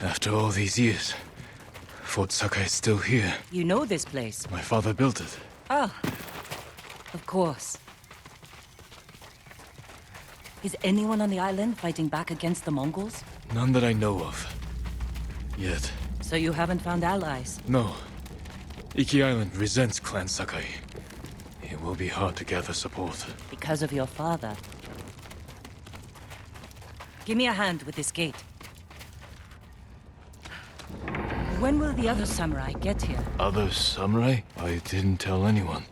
After all these years, Fort Sakai is still here. You know this place? My father built it. Ah, of course. Is anyone on the island fighting back against the Mongols? None that I know of. Yet. So you haven't found allies? No. Iki Island resents Clan Sakai. It will be hard to gather support. Because of your father. Give me a hand with this gate. When will the other samurai get here? Other samurai? I didn't tell anyone.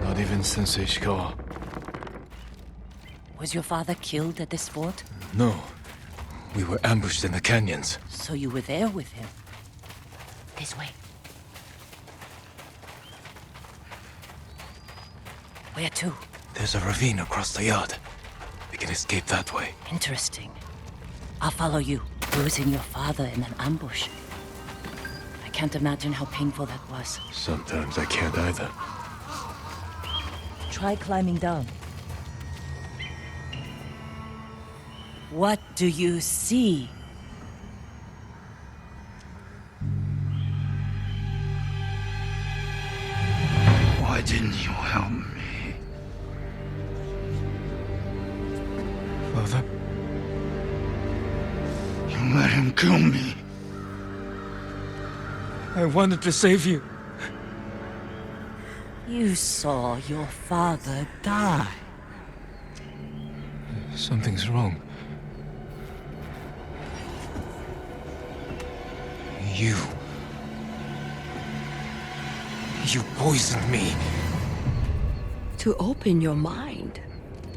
Not even Sensei Ishikawa. Was your father killed at this fort? No. We were ambushed in the canyons. So you were there with him? This way. Where to? There's a ravine across the yard. We can escape that way. Interesting. I'll follow you. Losing your father in an ambush. I can't imagine how painful that was. Sometimes I can't either. Try climbing down. What do you see? Why didn't you help me? Father? You let him kill me. I wanted to save you. You saw your father die. Something's wrong. You poisoned me. To open your mind,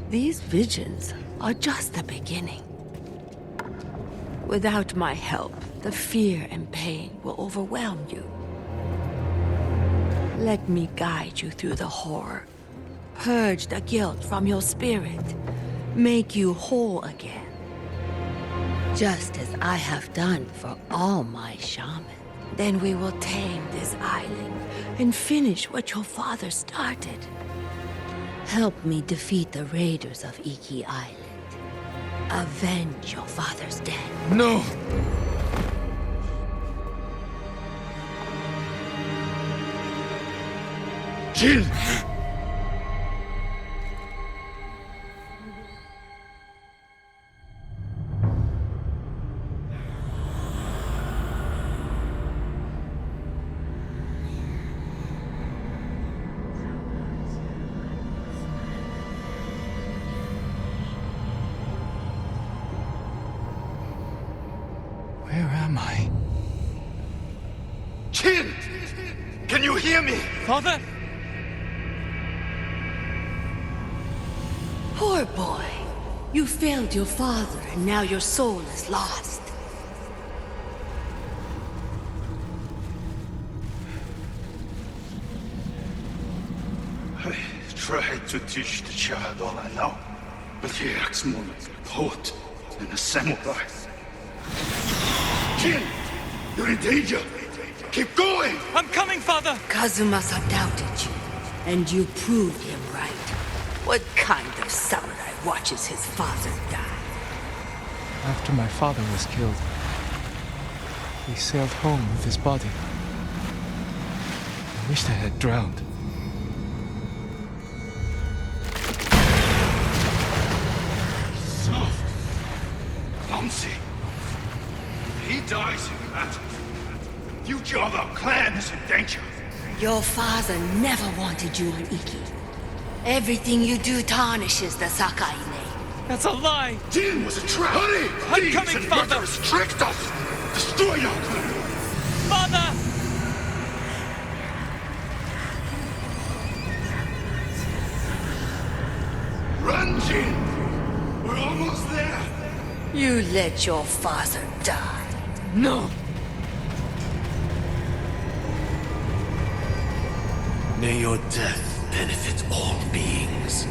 these visions are just the beginning. Without my help, the fear and pain will overwhelm you. Let me guide you through the horror, purge the guilt from your spirit, make you whole again. Just as I have done for all my shamans. Then we will tame this island and finish what your father started. Help me defeat the raiders of Iki Island. Avenge your father's death. No! Jill! Where am I? Chin! Can you hear me? Father? Poor boy. You failed your father, and now your soul is lost. I tried to teach the child all I know, but he acts more like a poet than a samurai. Jin! You're in danger! Keep going! I'm coming, Father! Kazumasa doubted you, and you proved him right. What kind of samurai watches his father die? After my father was killed, we sailed home with his body. I wished I had drowned. Soft! Clumsy! He dies in battle. The future of our clan is in danger. Your father never wanted you on Iki. Everything you do tarnishes the Sakai name. That's a lie! Jin was a trap! Hurry! I'm Thieves coming, and Father! murderers tricked us! Destroyed our clan! Father! Run, Jin! We're almost there! You let your father die. No! May your death benefit all beings.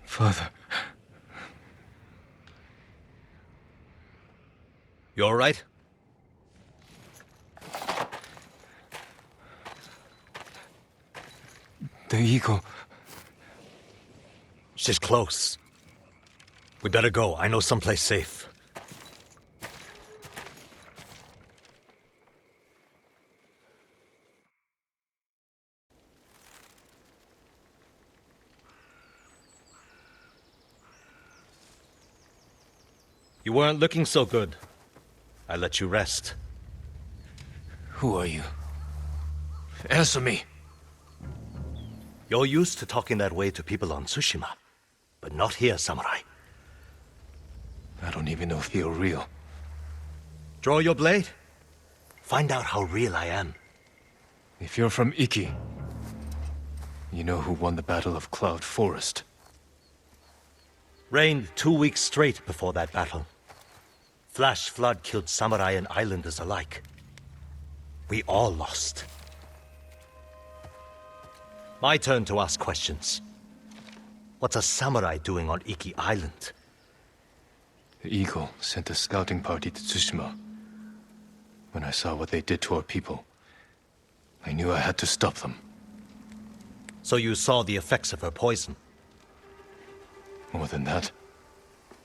Father. You all right? The eagle. She's close. We better go. I know someplace safe. You weren't looking so good. I let you rest. Who are you? Answer me. You're used to talking that way to people on Tsushima, but not here, Samurai. I don't even know if you're real. Draw your blade. Find out how real I am. If you're from IKI, you know who won the Battle of Cloud Forest. Rained 2 weeks straight before that battle. Flash flood killed samurai and islanders alike. We all lost. My turn to ask questions. What's a samurai doing on Iki Island? The Eagle sent a scouting party to Tsushima. When I saw what they did to our people, I knew I had to stop them. So you saw the effects of her poison? More than that,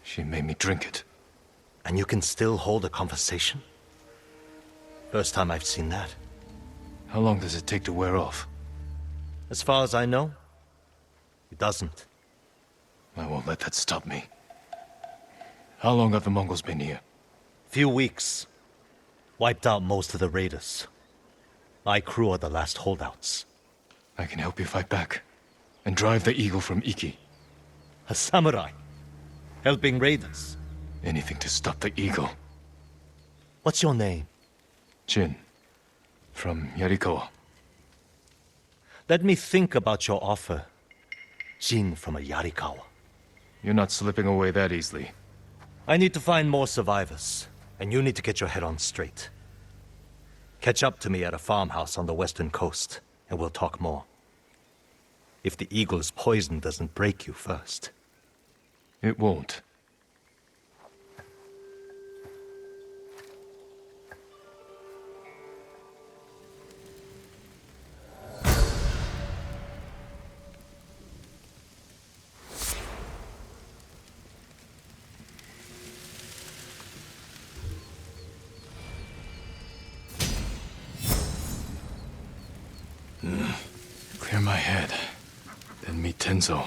she made me drink it. And you can still hold a conversation? First time I've seen that. How long does it take to wear off? As far as I know, it doesn't. I won't let that stop me. How long have the Mongols been here? Few weeks. Wiped out most of the raiders. My crew are the last holdouts. I can help you fight back, and drive the Eagle from Iki. A samurai? Helping raiders? Anything to stop the Eagle. What's your name? Jin, from Yarikawa. Let me think about your offer. Jin from a Yarikawa. You're not slipping away that easily. I need to find more survivors, and you need to get your head on straight. Catch up to me at a farmhouse on the western coast, and we'll talk more. If the Eagle's poison doesn't break you first. It won't. Clear my head, then meet Tenzo.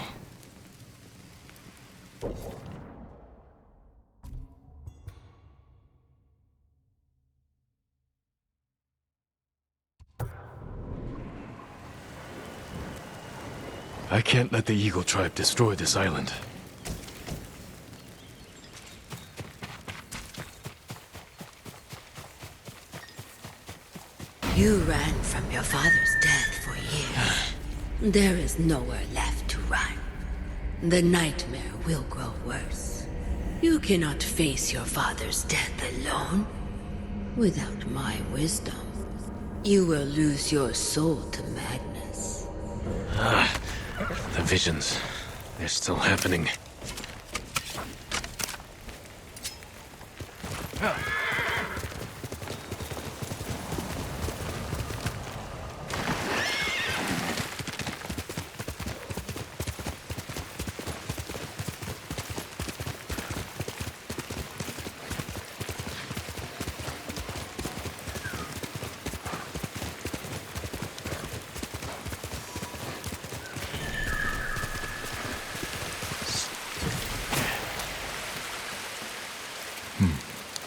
I can't let the Eagle tribe destroy this island. You ran from your father's death for years. There is nowhere left to run. The nightmare will grow worse. You cannot face your father's death alone. Without my wisdom, you will lose your soul to madness. The visions, they're still happening.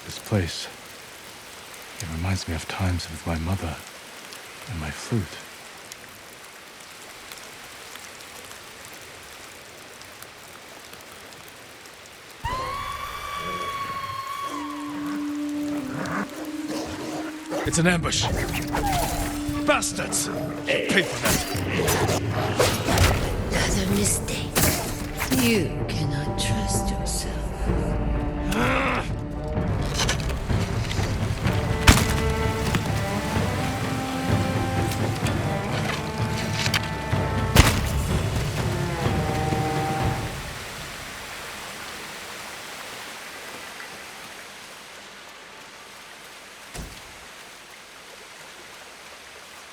This place. It reminds me of times with my mother and my flute. It's an ambush! Bastards! Pay for that! Another mistake. You cannot trust yourself.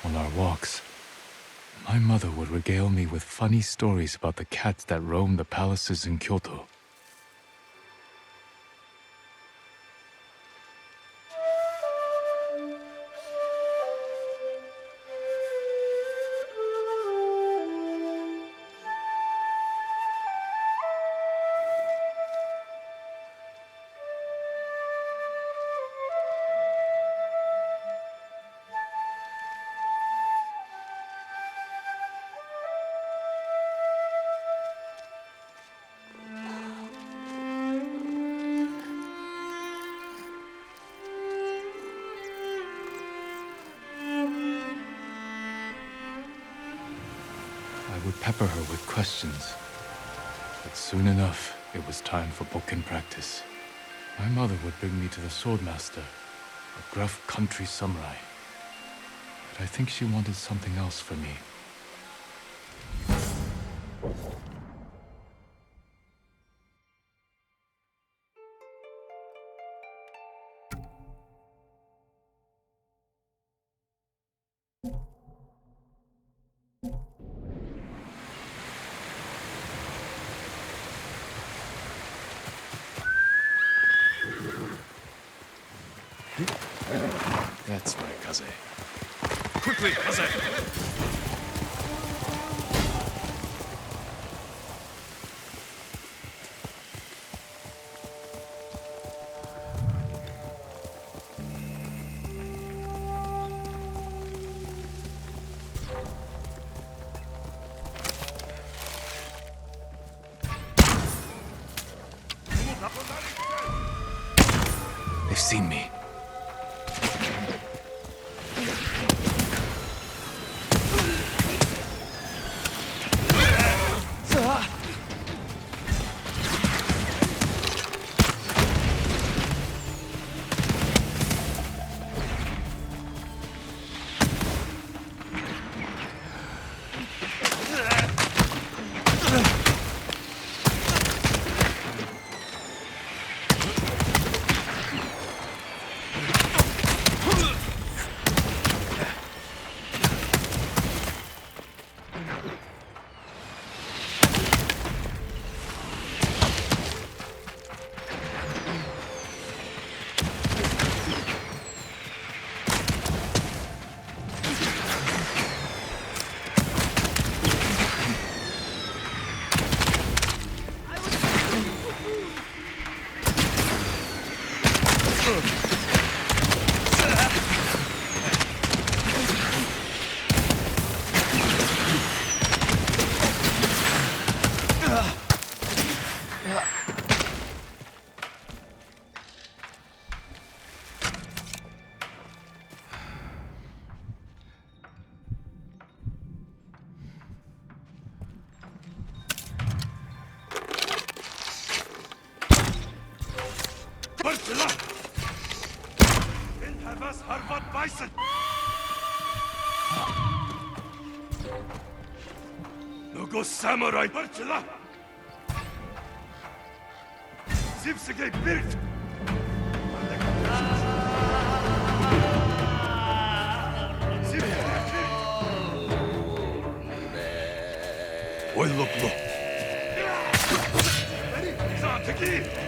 On our walks, My mother would regale me with funny stories about the cats that roam the palaces in Kyoto. I would pepper her with questions, but soon enough, it was time for Bokken practice. My mother would bring me to the swordmaster, a gruff country samurai. But I think she wanted something else for me. That's my Kaze. Quickly, Kaze! They've seen me. Nugo samurai Bartila! Zipsige Birt! Oi, look, look. Zateki!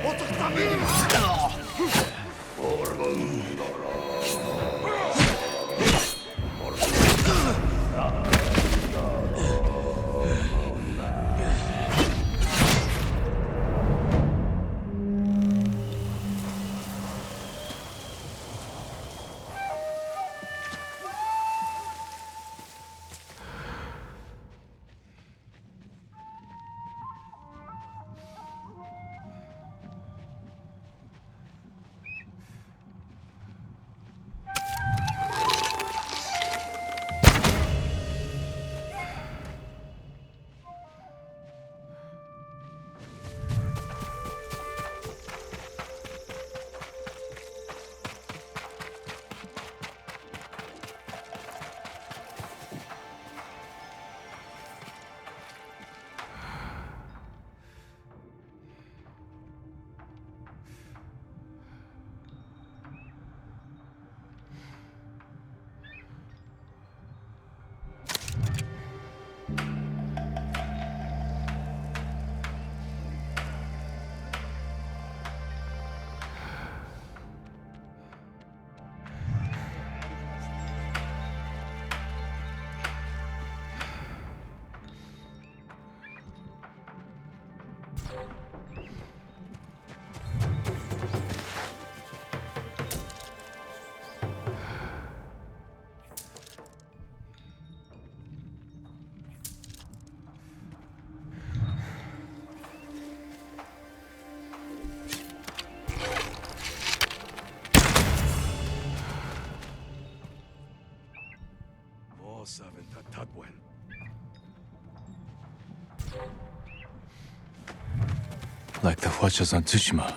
Like the watchers on Tsushima.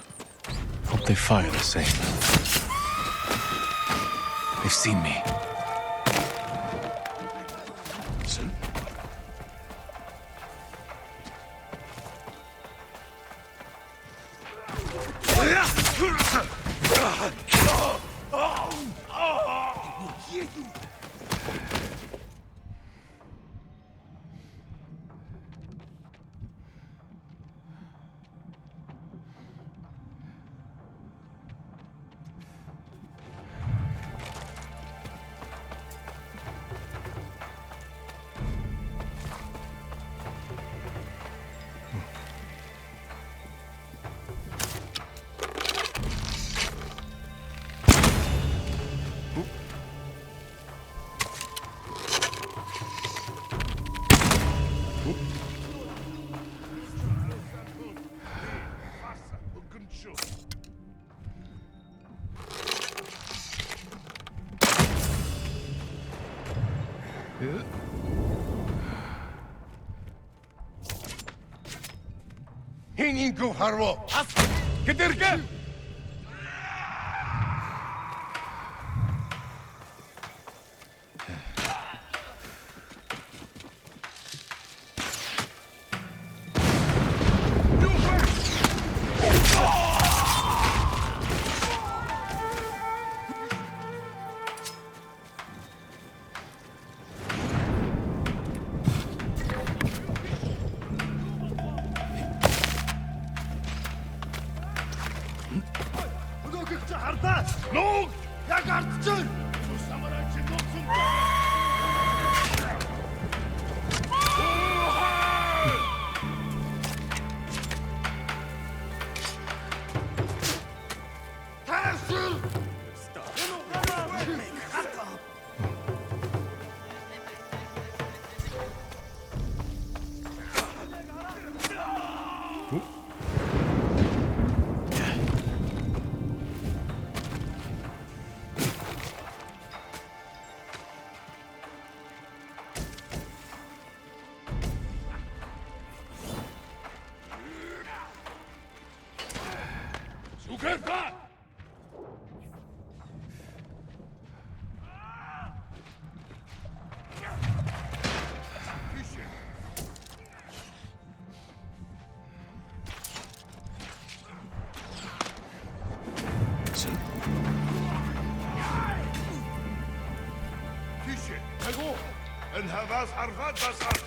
Hope they fire the same. They've seen me. Hininku harvo. Getirge. Nog! Jag artsen! En havas harvad basar.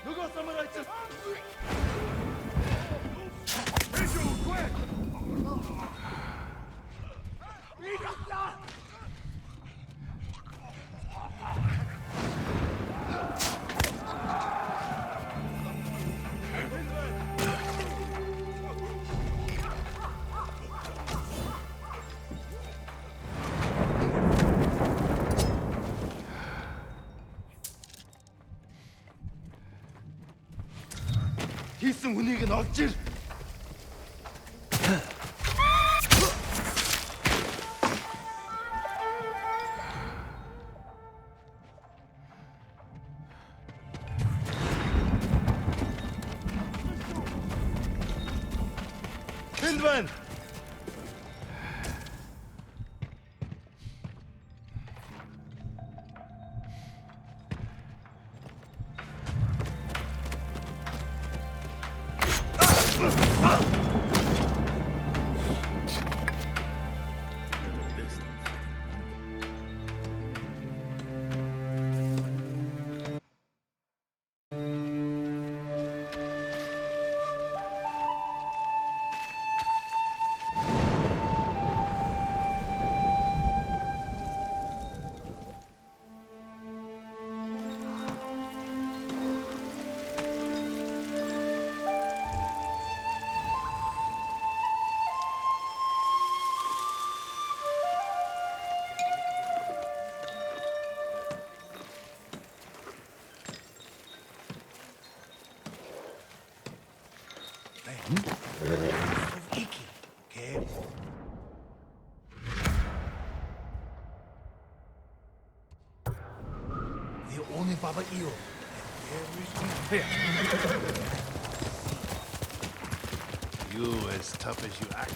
Nugo samarayçı. Ejo, quick! Хийсэн хүнийг нь олж ир. Энд байна. Iki, okay? The only Baba Eel. You as tough as you act.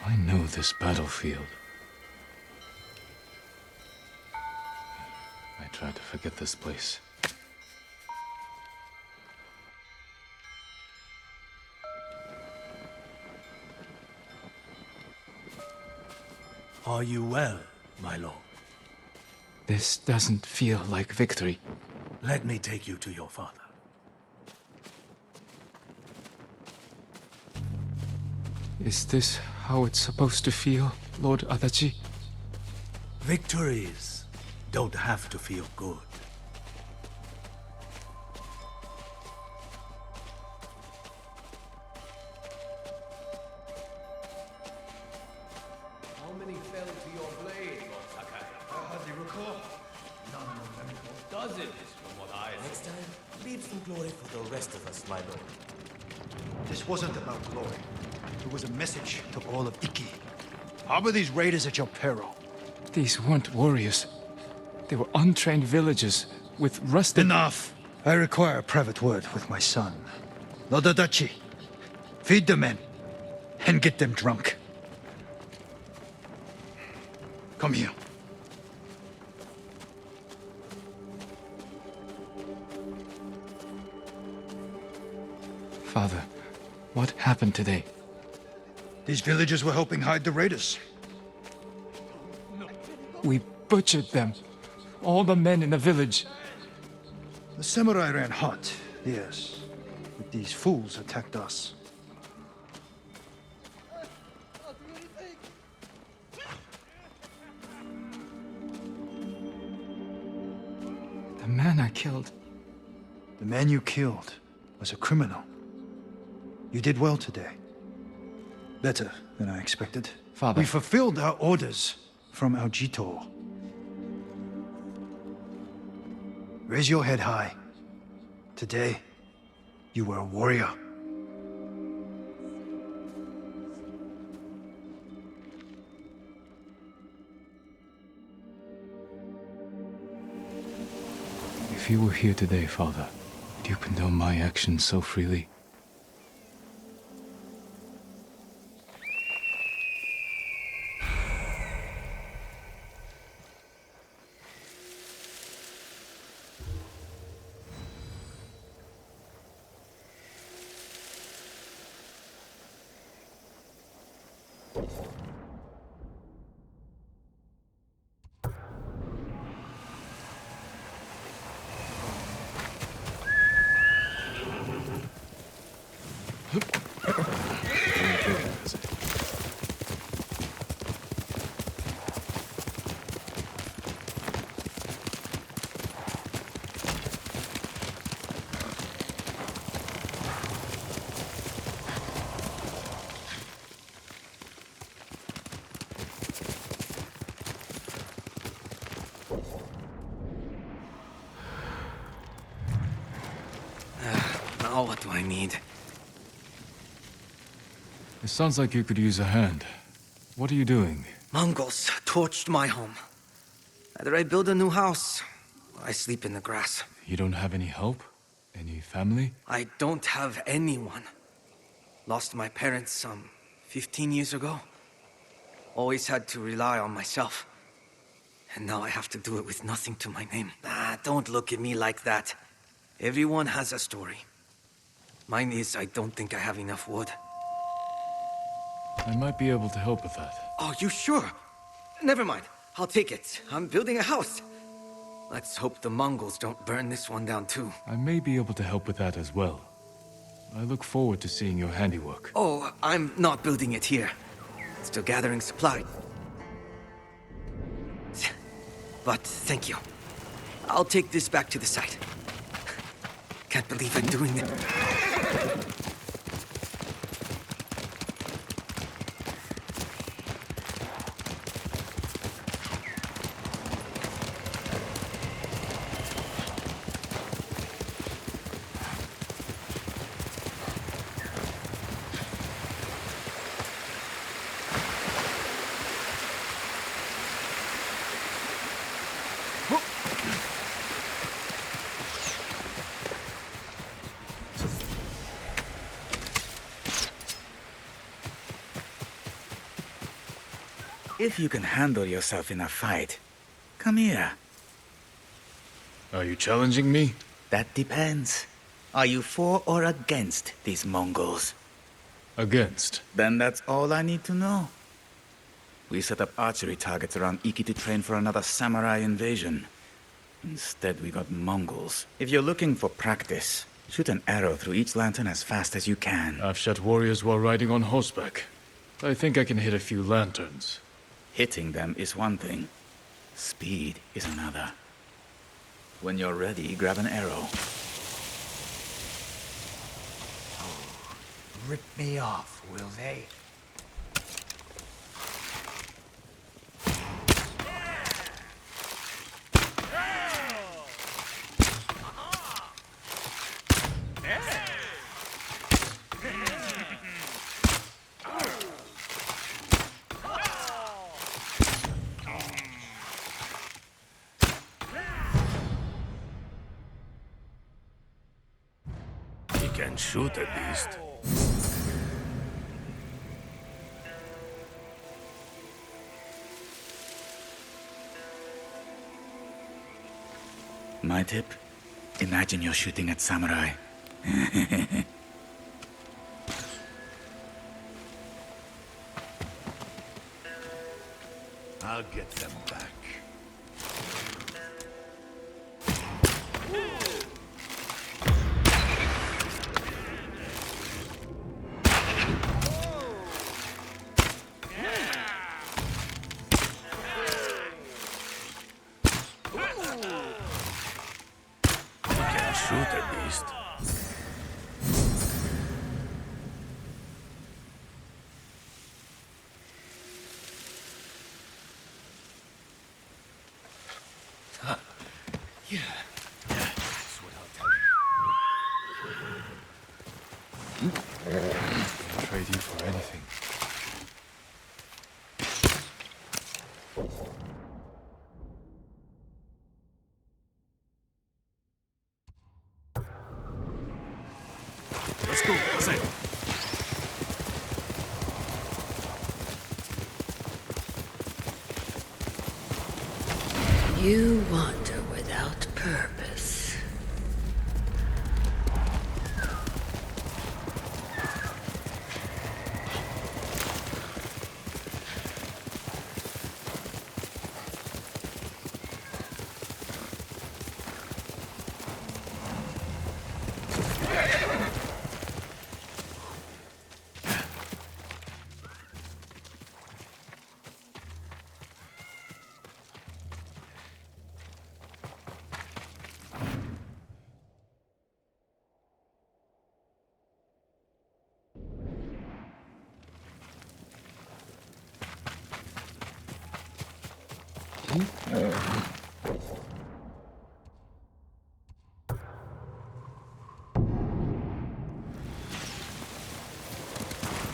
I know this battlefield. I try to forget this place. Are you well, my lord? This doesn't feel like victory. Let me take you to your father. Is this how it's supposed to feel, Lord Adachi? Victories don't have to feel good. How many fell to your blade, Lord Sakai? I hardly recall. None of them. Dozens, from what I know. Next time, leave some glory for the rest of us, my lord. This wasn't about glory. It was a message to all of Iki. Harbor these raiders at your peril. These weren't warriors. They were untrained villagers with rusted... Enough! I require a private word with my son. Lord Adachi, feed the men and get them drunk. Come here. Father, what happened today? These villagers were helping hide the raiders. We butchered them. All the men in the village. The samurai ran hot, yes. But these fools attacked us. The man I killed. The man you killed was a criminal. You did well today. Better than I expected. Father. We fulfilled our orders from our Jito. Raise your head high. Today, you were a warrior. If you were here today, Father, would you condone my actions so freely? Now what do I need? It sounds like you could use a hand. What are you doing? Mongols torched my home. Either I build a new house, or I sleep in the grass. You don't have any help? Any family? I don't have anyone. Lost my parents some 15 years ago. Always had to rely on myself. And now I have to do it with nothing to my name. Don't look at me like that. Everyone has a story. Mine is I don't think I have enough wood. I might be able to help with that. Oh, you sure? Never mind. I'll take it. I'm building a house. Let's hope the Mongols don't burn this one down too. I may be able to help with that as well. I look forward to seeing your handiwork. Oh, I'm not building it here. Still gathering supply. But thank you. I'll take this back to the site. Can't believe I'm doing it. If you can handle yourself in a fight, come here. Are you challenging me? That depends. Are you for or against these Mongols? Against. Then that's all I need to know. We set up archery targets around IKI to train for another samurai invasion. Instead, we got Mongols. If you're looking for practice, shoot an arrow through each lantern as fast as you can. I've shot warriors while riding on horseback. I think I can hit a few lanterns. Hitting them is one thing. Speed is another. When you're ready, grab an arrow. Rip me off, will they? He can shoot at least. My tip? Imagine you're shooting at samurai. I'll get them back. Shoot at least. Yeah. That's what I'll tell you. I'll trade you for anything. Let's go. Let's go. You wander without purpose.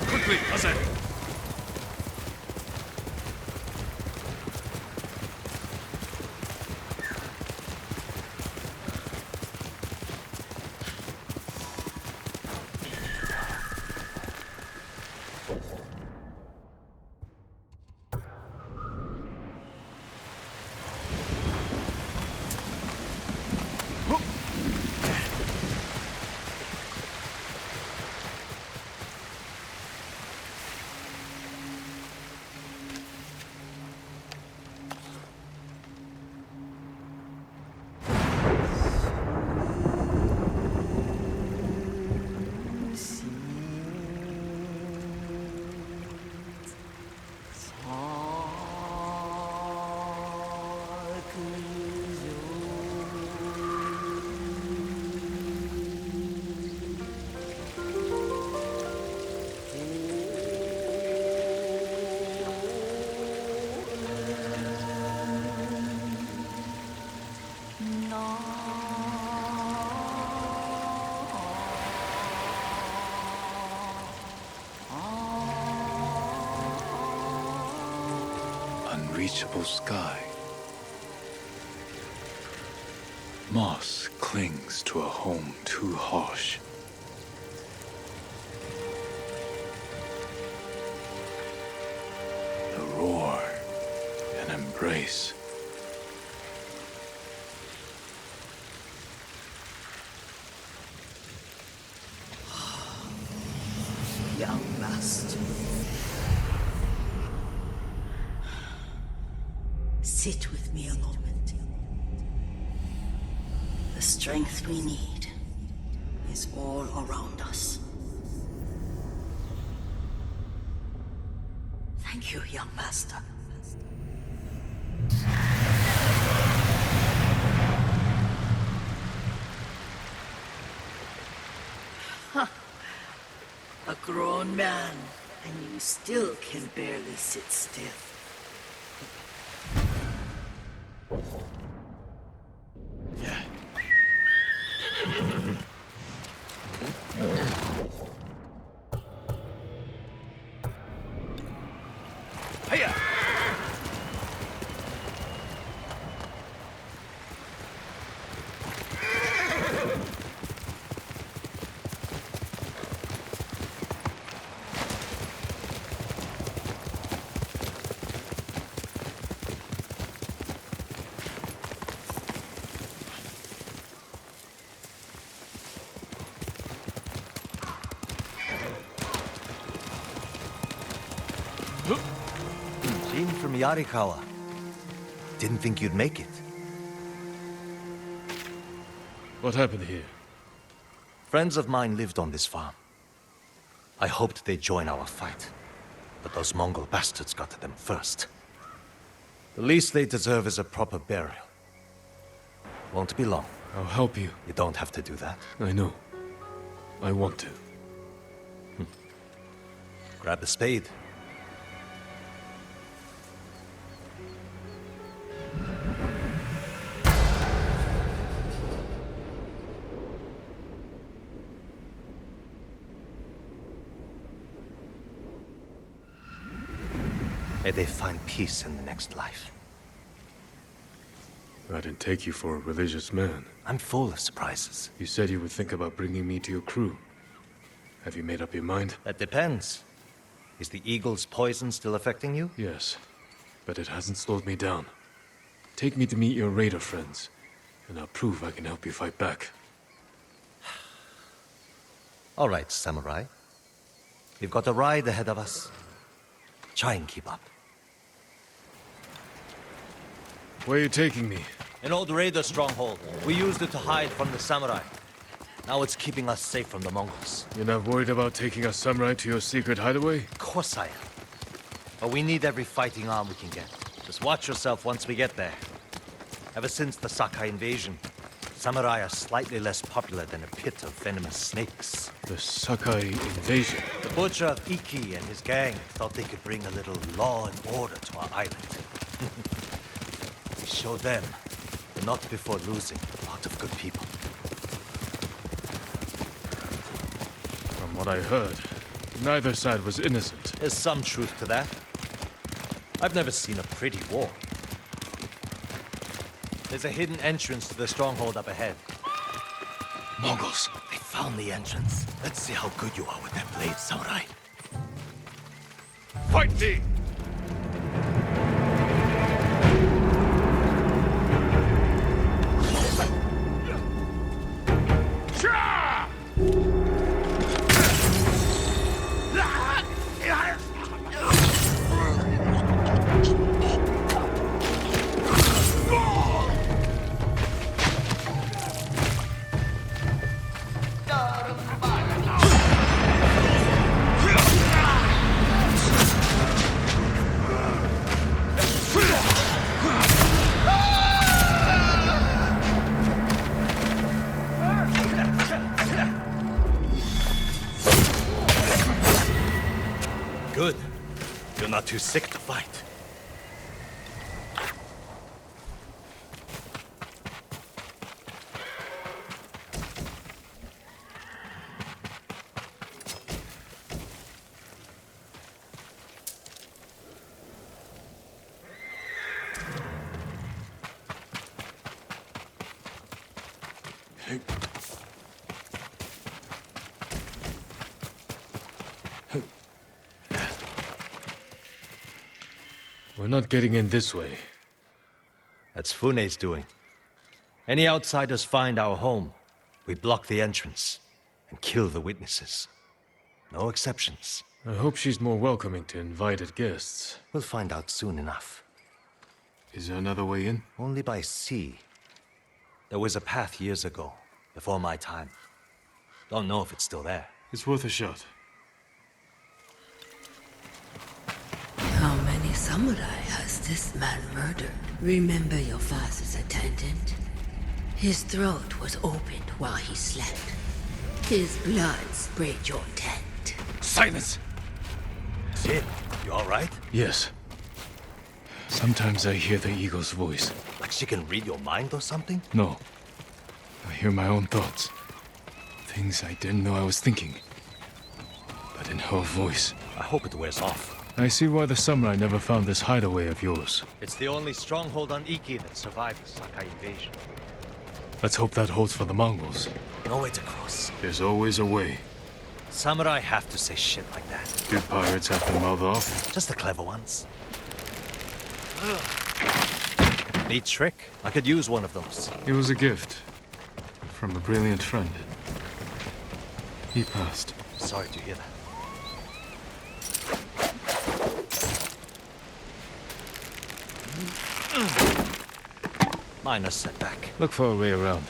Quickly, Hazen. unreachable sky. Moss clings to a home too harsh. A roar, an embrace. Young master. Sit with me a moment. The strength we need is all around us. Thank you, young master. A grown man, and you still can barely sit still. Seen from Yarikawa. Didn't think you'd make it. What happened here? Friends of mine lived on this farm. I hoped they'd join our fight, but those Mongol bastards got to them first. The least they deserve is a proper burial. Won't be long. I'll help you. You don't have to do that. I know. I want to. Grab the spade. May they find peace in the next life. I didn't take you for a religious man. I'm full of surprises. You said you would think about bringing me to your crew. Have you made up your mind? That depends. Is the eagle's poison still affecting you? Yes, but it hasn't slowed me down. Take me to meet your raider friends, and I'll prove I can help you fight back. All right, samurai. We've got a ride ahead of us. Try and keep up. Where are you taking me? An old raider stronghold. We used it to hide from the samurai. Now it's keeping us safe from the Mongols. You're not worried about taking a samurai to your secret hideaway? Of course I am. But we need every fighting arm we can get. Just watch yourself once we get there. Ever since the Sakai invasion, samurai are slightly less popular than a pit of venomous snakes. The Sakai invasion? The butcher of IKI and his gang thought they could bring a little law and order to our island. We showed them, but not before losing a lot of good people. From what I heard, neither side was innocent. There's some truth to that. I've never seen a pretty war. There's a hidden entrance to the stronghold up ahead. Mongols, they found the entrance. Let's see how good you are with that blade, samurai. Fight me! Good. You're not too sick to fight. We're not getting in this way. That's Fune's doing. Any outsiders find our home, we block the entrance and kill the witnesses. No exceptions. I hope she's more welcoming to invited guests. We'll find out soon enough. Is there another way in? Only by sea. There was a path years ago, before my time. Don't know if it's still there. It's worth a shot. How many samurai has this man murdered? Remember your father's attendant? His throat was opened while he slept. His blood sprayed your tent. Silence! Jin, you alright? Yes. Sometimes I hear the eagle's voice. Like she can read your mind or something? No. I hear my own thoughts. Things I didn't know I was thinking. But in her voice. I hope it wears off. I see why the samurai never found this hideaway of yours. It's the only stronghold on IKI that survived the Sakai invasion. Let's hope that holds for the Mongols. No way to cross. There's always a way. Samurai have to say shit like that. Good pirates have to mouth off. Just the clever ones. Neat trick. I could use one of those. It was a gift. From a brilliant friend. He passed. Sorry to hear that. Minor setback. Look for a way around.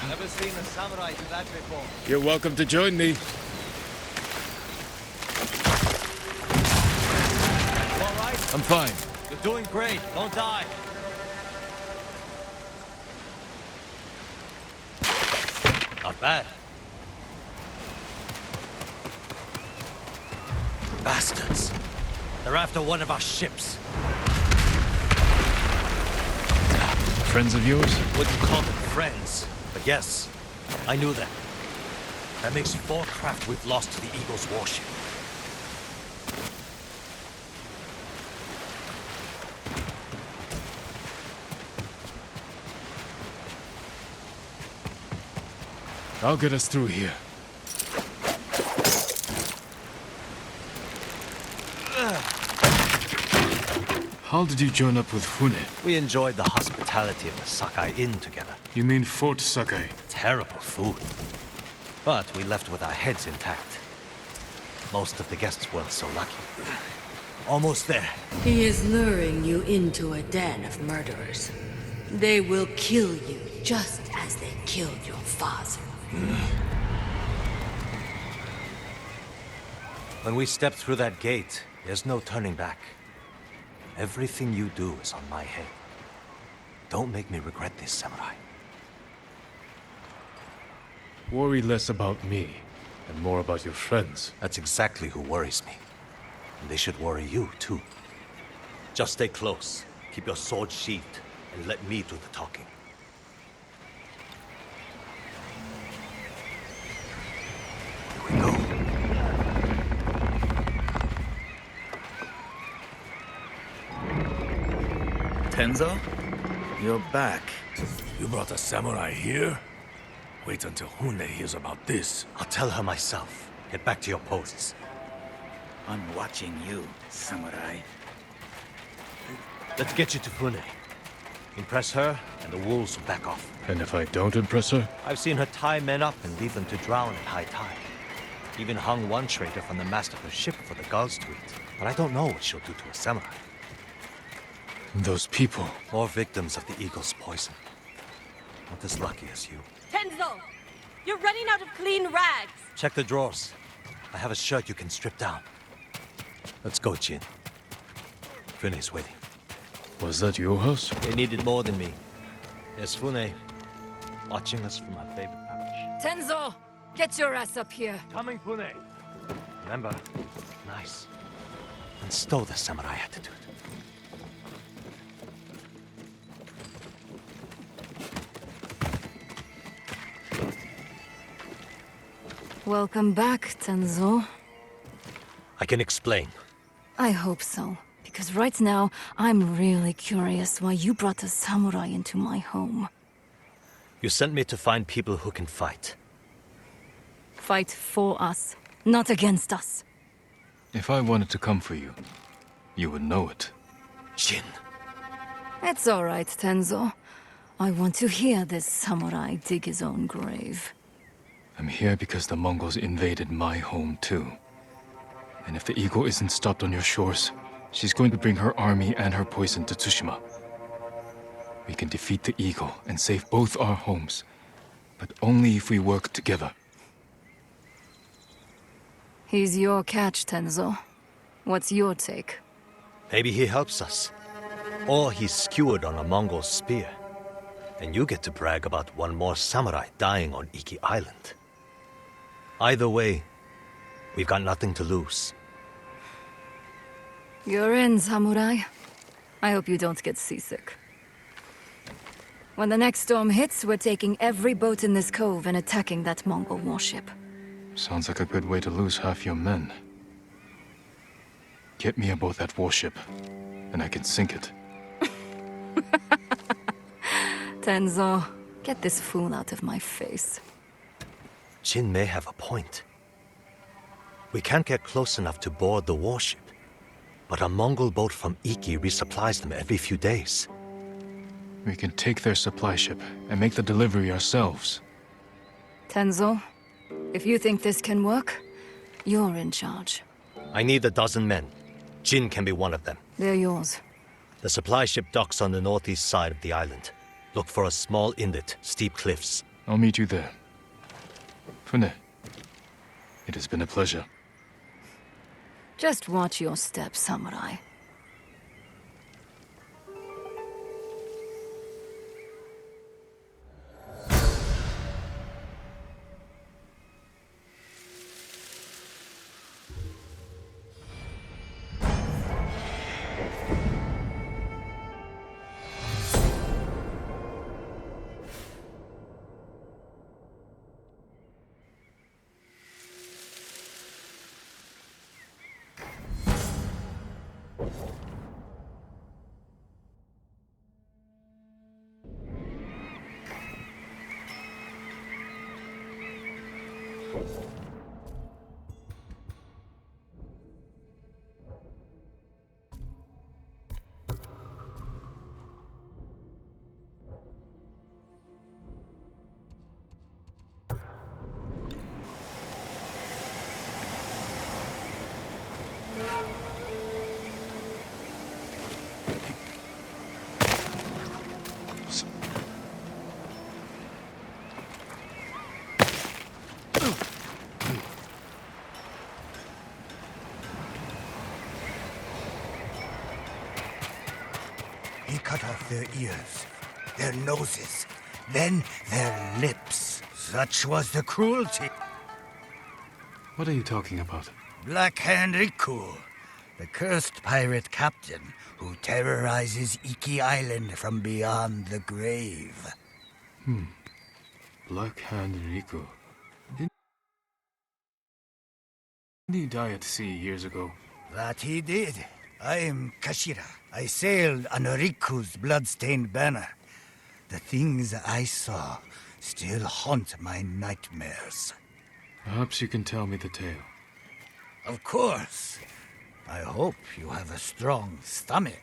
Never seen a samurai do that before. You're welcome to join me. You all right? I'm fine. You're doing great. Don't die. Not bad. Bastards. They're after one of our ships. Friends of yours? Wouldn't call them friends, but yes, I knew them. That makes 4 craft we've lost to the Eagle's warship. I'll get us through here. How did you join up with Fune? We enjoyed the hospitality of the Sakai Inn together. You mean Fort Sakai? Terrible food. But we left with our heads intact. Most of the guests weren't so lucky. Almost there. He is luring you into a den of murderers. They will kill you just as they killed your father. When we step through that gate, there's no turning back. Everything you do is on my head. Don't make me regret this, samurai. Worry less about me, and more about your friends. That's exactly who worries me. And they should worry you, too. Just stay close, keep your sword sheathed, and let me do the talking. Here we go. Tenzo? You're back. You brought a samurai here? Wait until Hune hears about this. I'll tell her myself. Get back to your posts. I'm watching you, samurai. Let's get you to Fune. Impress her, and the wolves will back off. And if I don't impress her? I've seen her tie men up and leave them to drown at high tide. Even hung one traitor from the mast of her ship for the gulls to eat. But I don't know what she'll do to a samurai. Those people. More victims of the eagle's poison. Not as lucky as you. Tenzo! You're running out of clean rags! Check the drawers. I have a shirt you can strip down. Let's go, Jin. Fune's waiting. Was that your house? They needed more than me. There's Fune, watching us from her favorite pouch. Tenzo! Get your ass up here! Coming, Fune! Remember, nice. And stow the samurai attitude. Welcome back, Tenzo. I can explain. I hope so. Because right now, I'm really curious why you brought a samurai into my home. You sent me to find people who can fight. Fight for us, not against us. If I wanted to come for you, you would know it. Jin. It's all right, Tenzo. I want to hear this samurai dig his own grave. I'm here because the Mongols invaded my home too. And if the eagle isn't stopped on your shores, she's going to bring her army and her poison to Tsushima. We can defeat the eagle and save both our homes, but only if we work together. He's your catch, Tenzo. What's your take? Maybe he helps us. Or he's skewered on a Mongol spear. And you get to brag about one more samurai dying on Iki Island. Either way, we've got nothing to lose. You're in, samurai. I hope you don't get seasick. When the next storm hits, we're taking every boat in this cove and attacking that Mongol warship. Sounds like a good way to lose half your men. Get me aboard that warship, and I can sink it. Tenzo, get this fool out of my face. Jin may have a point. We can't get close enough to board the warship, but a Mongol boat from Iki resupplies them every few days. We can take their supply ship and make the delivery ourselves. Tenzo, if you think this can work, you're in charge. I need 12 men. Jin can be one of them. They're yours. The supply ship docks on the northeast side of the island. Look for a small inlet, steep cliffs. I'll meet you there. Fune, it has been a pleasure. Just watch your step, samurai. He cut off their ears, their noses, then their lips. Such was the cruelty. What are you talking about? Black Hand Riku, the cursed pirate captain who terrorizes Iki Island from beyond the grave. Black Hand Riku. Didn't he die at sea years ago? That he did. I am Kashira. I sailed under Riku's blood-stained banner. The things I saw still haunt my nightmares. Perhaps you can tell me the tale. Of course. I hope you have a strong stomach.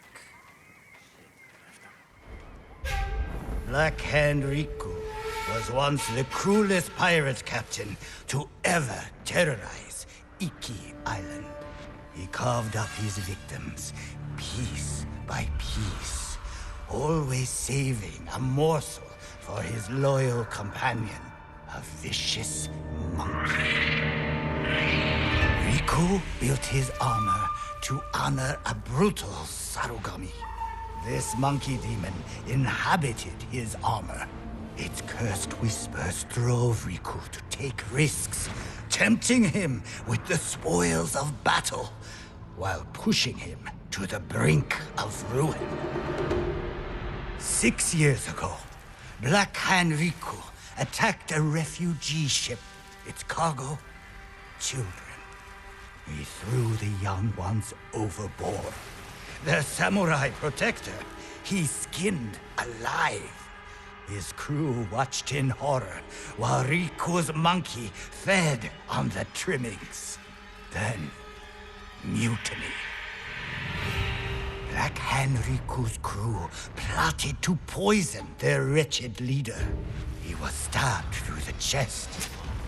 Black Hand Riku was once the cruelest pirate captain to ever terrorize Iki Island. He carved up his victims, piece by piece, always saving a morsel for his loyal companion, a vicious monkey. Riku built his armor to honor a brutal Sarugami. This monkey demon inhabited his armor. Its cursed whispers drove Riku to take risks, tempting him with the spoils of battle, while pushing him to the brink of ruin. 6 years ago, Black Hand Riku attacked a refugee ship. Its cargo, children. He threw the young ones overboard. Their samurai protector, he skinned alive. His crew watched in horror while Riku's monkey fed on the trimmings. Then, mutiny. Black Hand Riku's crew plotted to poison their wretched leader. He was stabbed through the chest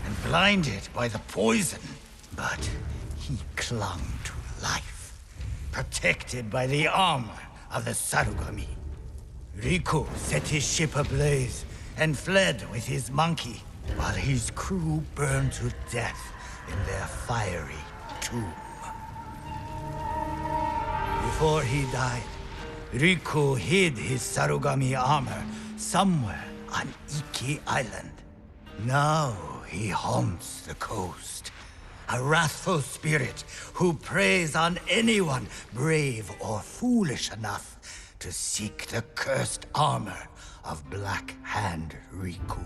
and blinded by the poison. But he clung to life, protected by the armor of the Sarugami. Riku set his ship ablaze and fled with his monkey, while his crew burned to death in their fiery tomb. Before he died, Riku hid his Sarugami armor somewhere on Iki Island. Now he haunts the coast, a wrathful spirit who preys on anyone brave or foolish enough to seek the cursed armor of Black Hand Riku.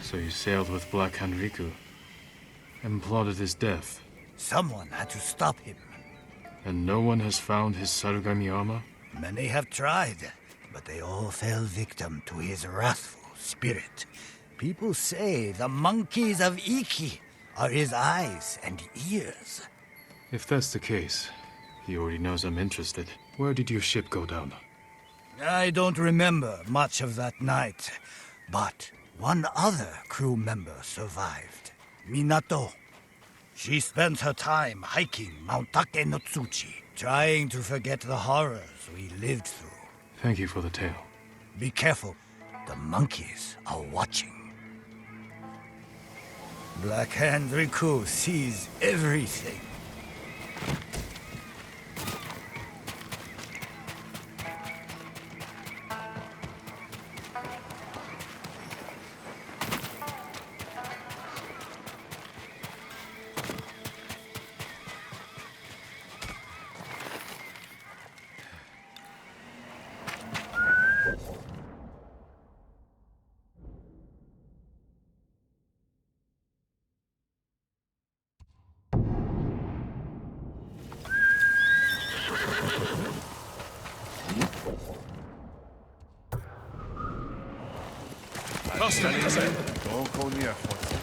So you sailed with Black Hand Riku and plotted his death. Someone had to stop him. And no one has found his Sarugami armor? Many have tried, but they all fell victim to his wrathful spirit. People say the monkeys of Iki are his eyes and ears. If that's the case, he already knows I'm interested. Where did your ship go down? I don't remember much of that night, but one other crew member survived. Minato. She spent her time hiking Mount Take no Tsuchi, trying to forget the horrors we lived through. Thank you for the tale. Be careful. The monkeys are watching. Black Hand Riku sees everything. Don't go near Forza.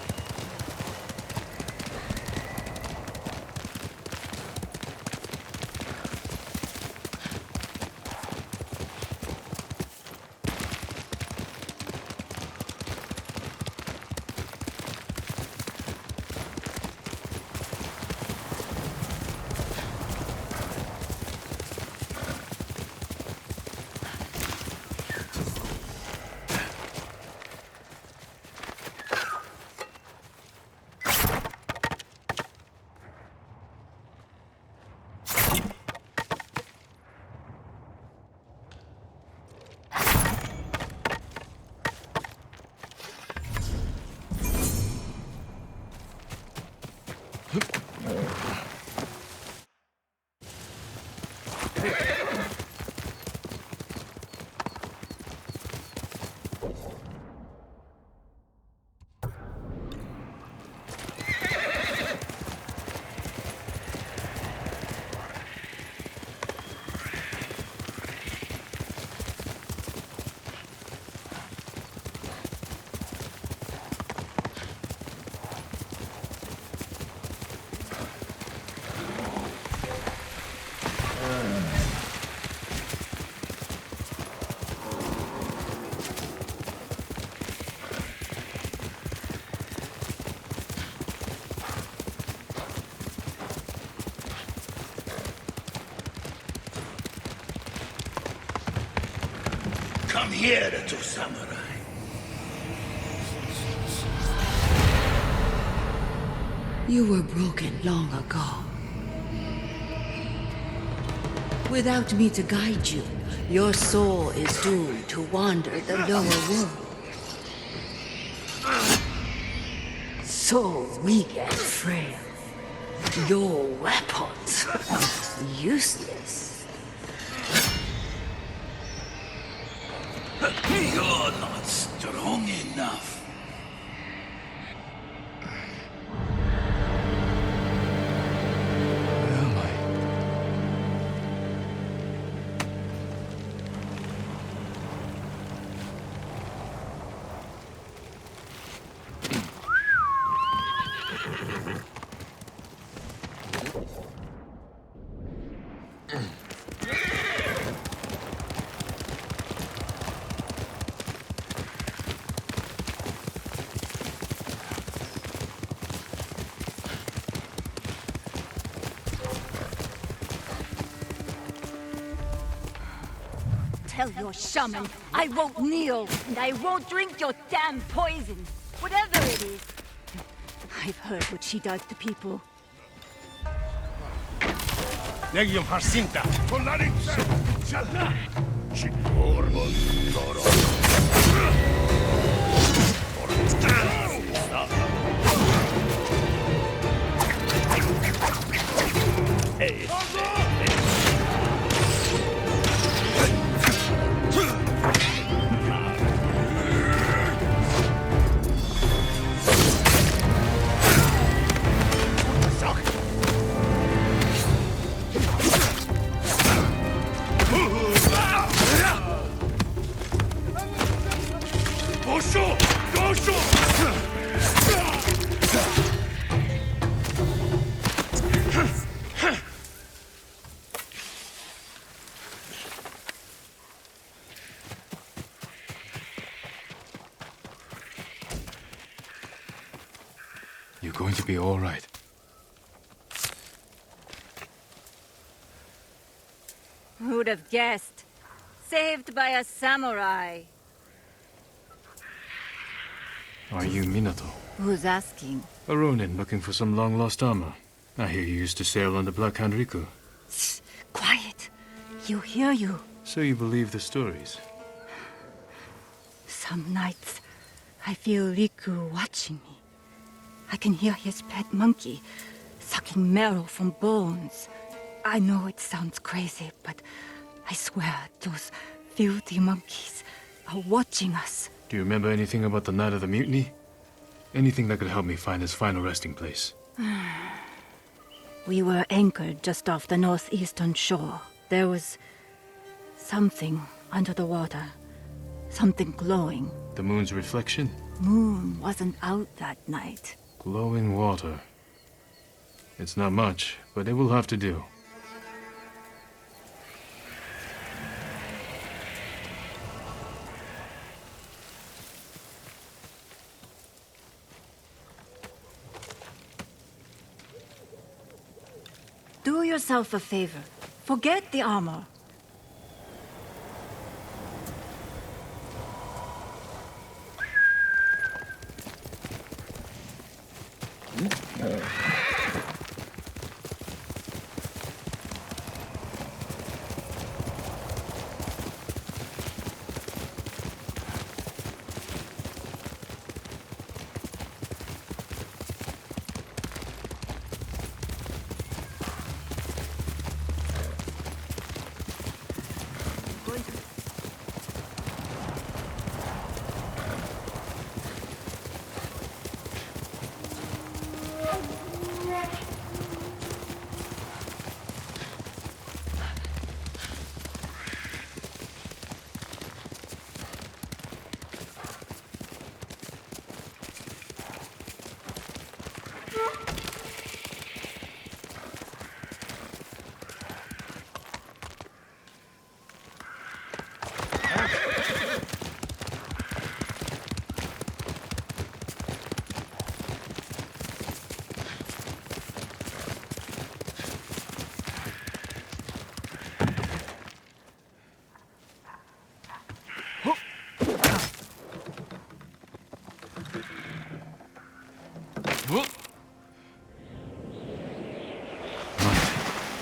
Come here, the two samurai. You were broken long ago. Without me to guide you, your soul is doomed to wander the lower world. So weak and frail. Your weapons, useless. enough. Where am I? Tell your shaman I won't kneel, and I won't drink your damn poison, whatever it is. I've heard what she does to people. Negium Harsinta. You're going to be all right. Who'd have guessed? Saved by a samurai. Are you Minato? Who's asking? A Ronin looking for some long-lost armor. I hear you used to sail on the Black Hand Riku. Shh, quiet. He'll hear you. So you believe the stories? Some nights, I feel Riku watching me. I can hear his pet monkey sucking marrow from bones. I know it sounds crazy, but I swear those filthy monkeys are watching us. Do you remember anything about the night of the mutiny? Anything that could help me find his final resting place? We were anchored just off the northeastern shore. There was something under the water. Something glowing. The moon's reflection? Moon wasn't out that night. Glowing water. It's not much, but it will have to do. Do yourself a favor. Forget the armor.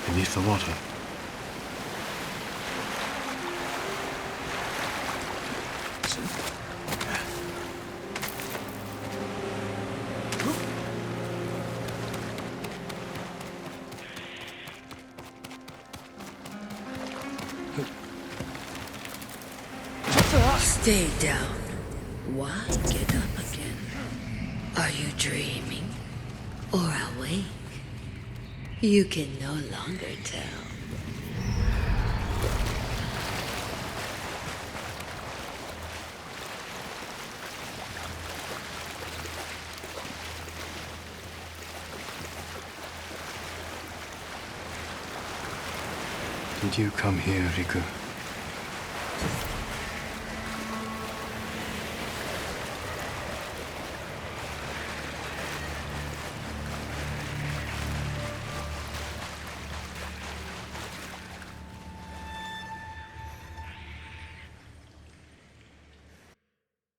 Beneath the water. Stay down. Why get up again? Are you dreaming or awake? You can no longer tell. Did you come here, Riku?